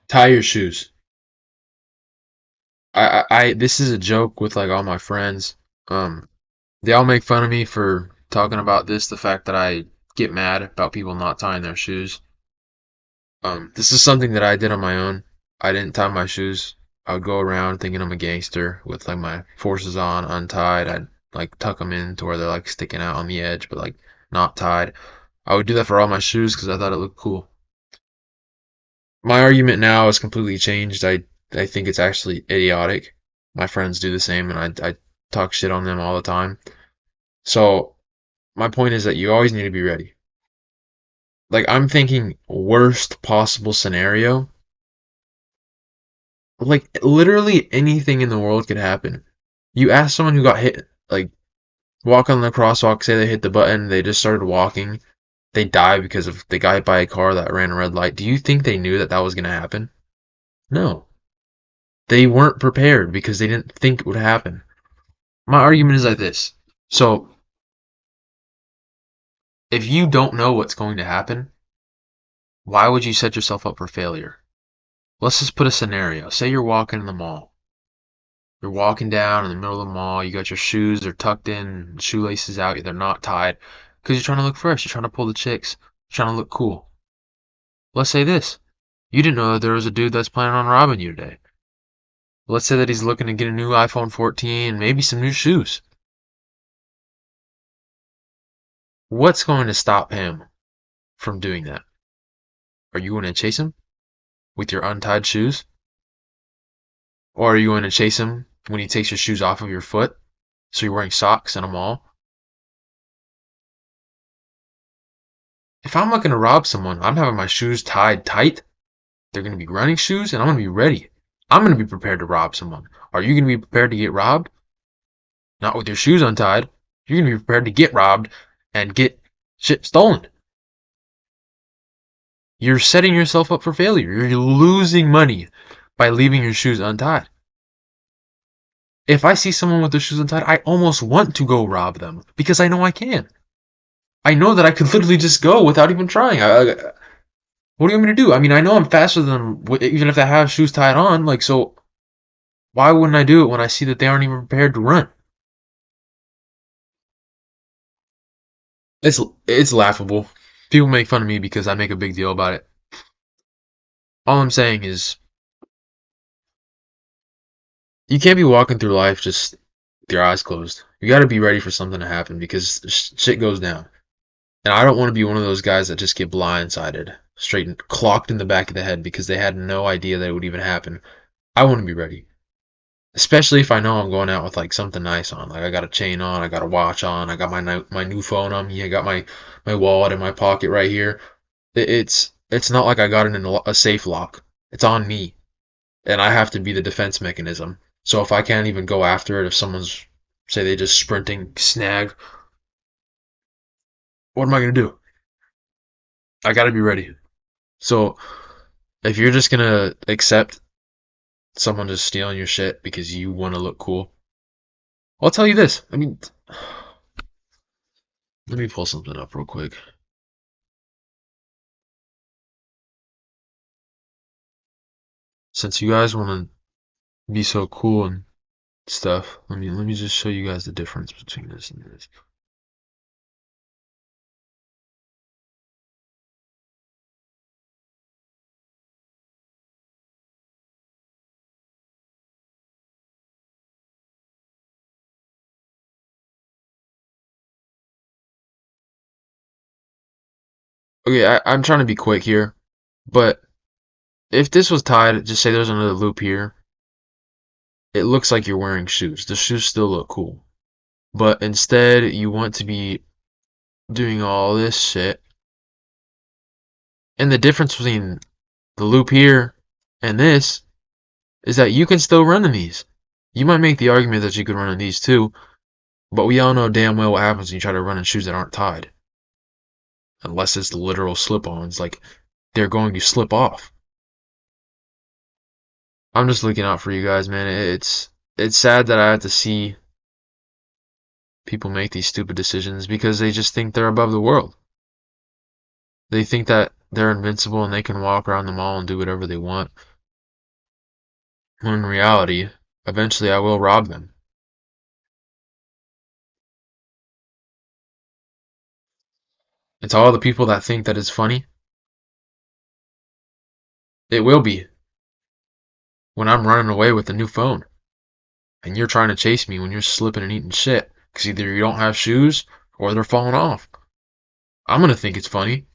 Tie your shoes. I this is a joke with like all my friends. Um, they all make fun of me for talking about this, the fact that I get mad about people not tying their shoes. This is something that I did on my own. I didn't tie my shoes. I would go around thinking I'm a gangster with like my forces on, untied. I'd like tuck them in to where they're like sticking out on the edge, but like not tied. I would do that for all my shoes because I thought it looked cool. My argument now has completely changed. I think it's actually idiotic. My friends do the same, and I talk shit on them all the time. So my point is that you always need to be ready. Like I'm thinking worst possible scenario. Like literally anything in the world could happen. You ask someone who got hit, like walk on the crosswalk, say they hit the button, they just started walking, they die because of they got hit by a car that ran a red light. Do you think they knew that that was gonna happen? No, they weren't prepared because they didn't think it would happen. My argument is like this. So if you don't know what's going to happen, why would you set yourself up for failure? Let's just put a scenario. Say you're walking in the mall. You're walking down in the middle of the mall. You got your shoes, they're tucked in, shoelaces out, they're not tied. Because you're trying to look fresh. You're trying to pull the chicks. You're trying to look cool. Let's say this. You didn't know that there was a dude that's planning on robbing you today. Let's say that he's looking to get a new iPhone 14, maybe some new shoes. What's going to stop him from doing that? Are you going to chase him with your untied shoes? Or are you going to chase him when he takes your shoes off of your foot? So you're wearing socks in a mall? If I'm looking to rob someone, I'm having my shoes tied tight. They're going to be running shoes, and I'm going to be ready. I'm going to be prepared to rob someone. Are you going to be prepared to get robbed? Not with your shoes untied. You're going to be prepared to get robbed and get shit stolen. You're setting yourself up for failure. You're losing money by leaving your shoes untied. If I see someone with their shoes untied, I almost want to go rob them because I know I can. I know that I could literally just go without even trying. What do you want me to do? I mean, I know I'm faster than them, even if they have shoes tied on. Like, so why wouldn't I do it when I see that they aren't even prepared to run? It's laughable. People make fun of me because I make a big deal about it. All I'm saying is you can't be walking through life just with your eyes closed. You got to be ready for something to happen because shit goes down. And I don't want to be one of those guys that just get blindsided, straight and clocked in the back of the head because they had no idea that it would even happen. I want to be ready. Especially if I know I'm going out with like something nice on. Like I got a chain on, I got a watch on, I got my new phone on me, I got my wallet in my pocket right here. It's not like I got it in a safe lock. It's on me, and I have to be the defense mechanism. So if I can't even go after it, if someone's say they just sprinting snag, what am I gonna do? I gotta be ready. So if you're just gonna accept someone just stealing your shit because you want to look cool, I'll tell you this. I mean, let me pull something up real quick. Since you guys want to be so cool and stuff, let me just show you guys the difference between this and this. Okay, I'm trying to be quick here, but if this was tied, just say there's another loop here, it looks like you're wearing shoes. The shoes still look cool. But instead, you want to be doing all this shit. And the difference between the loop here and this is that you can still run in these. You might make the argument that you could run in these too, but we all know damn well what happens when you try to run in shoes that aren't tied. Unless it's literal slip-ons, like they're going to slip off. I'm just looking out for you guys, man. It's sad that I have to see people make these stupid decisions because they just think they're above the world. They think that they're invincible and they can walk around the mall and do whatever they want. When in reality, eventually I will rob them. And to all the people that think that it's funny, it will be when I'm running away with a new phone and you're trying to chase me when you're slipping and eating shit because either you don't have shoes or they're falling off. I'm gonna think it's funny.